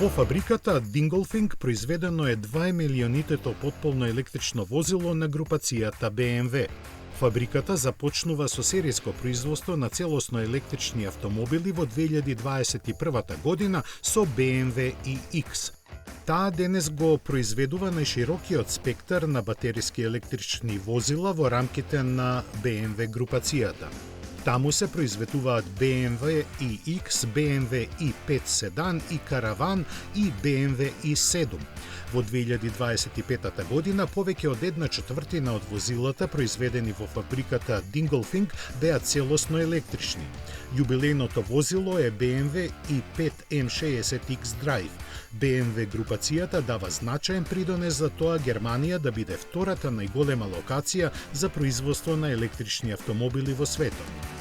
Во фабриката Dingolfing произведено е 2 милионитето потполно електрично возило на групацијата BMW. Фабриката започнува со серијско производство на целосно електрични автомобили во 2021 година со BMW iX. Таа денес го произведува најширокиот спектар на батериски електрични возила во рамките на BMW групацијата. Таму се произведуваат BMW iX, BMW i5 седан и караван и BMW i7. Во 2025 година повеќе од 1/4 од возилата произведени во фабриката Dingolfing беа целосно електрични. Јубилејното возило е BMW i5 M60 X-Drive. BMW групацијата дава значаен придонес за тоа Германија да биде втората најголема локација за производство на електрични автомобили во светот.